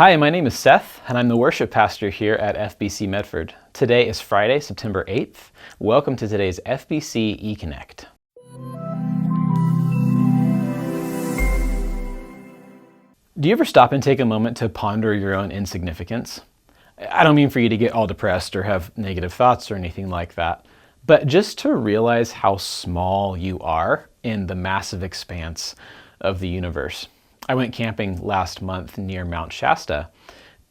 Hi, my name is Seth, and I'm the worship pastor here at FBC Medford. Today is Friday, September 8th. Welcome to today's FBC EConnect. Do you ever stop and take a moment to ponder your own insignificance? I don't mean for you to get all depressed or have negative thoughts or anything like that, but just to realize how small you are in the massive expanse of the universe. I went camping last month near Mount Shasta,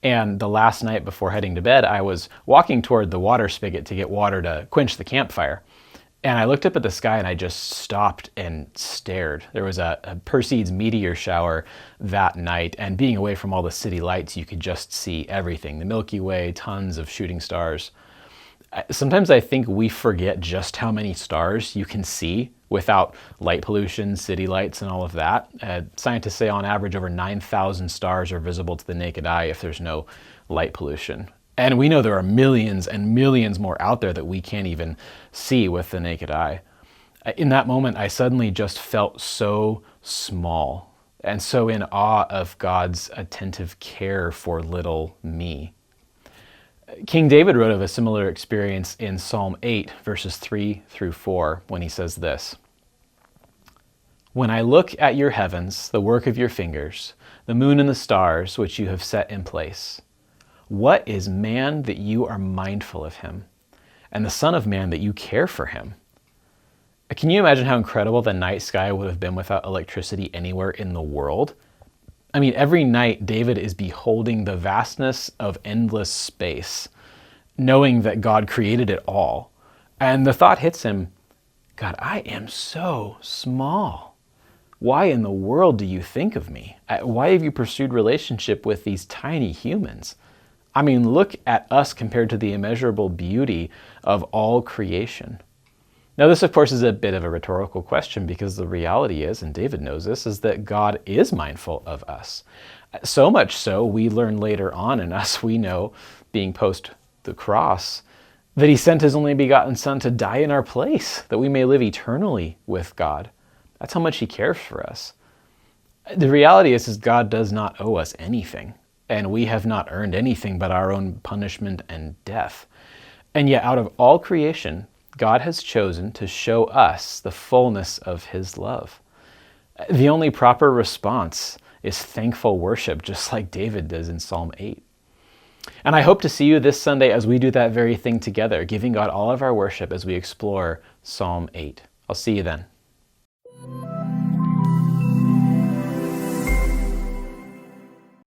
and the last night before heading to bed, I was walking toward the water spigot to get water to quench the campfire. And I looked up at the sky and I just stopped and stared. There was a Perseids meteor shower that night, and being away from all the city lights, you could just see everything. The Milky Way, tons of shooting stars. Sometimes I think we forget just how many stars you can see without light pollution, city lights, and all of that. Scientists say on average over 9,000 stars are visible to the naked eye if there's no light pollution. And we know there are millions and millions more out there that we can't even see with the naked eye. In that moment, I suddenly just felt so small and so in awe of God's attentive care for little me. King David wrote of a similar experience in Psalm 8, verses 3 through 4, when he says this: "When I look at your heavens, the work of your fingers, the moon and the stars which you have set in place, what is man that you are mindful of him, and the Son of Man that you care for him?" Can you imagine how incredible the night sky would have been without electricity anywhere in the world? I mean, every night David is beholding the vastness of endless space, knowing that God created it all. And the thought hits him, God, I am so small. Why in the world do you think of me? Why have you pursued relationship with these tiny humans? I mean, look at us compared to the immeasurable beauty of all creation. Now, this, of course, is a bit of a rhetorical question, because the reality is, and David knows this, is that God is mindful of us. So much so, we learn later on in us, we know, being post the cross, that he sent his only begotten Son to die in our place, that we may live eternally with God. That's how much he cares for us. The reality is God does not owe us anything, and we have not earned anything but our own punishment and death. And yet, out of all creation, God has chosen to show us the fullness of his love. The only proper response is thankful worship, just like David does in Psalm 8. And I hope to see you this Sunday as we do that very thing together, giving God all of our worship as we explore Psalm 8. I'll see you then.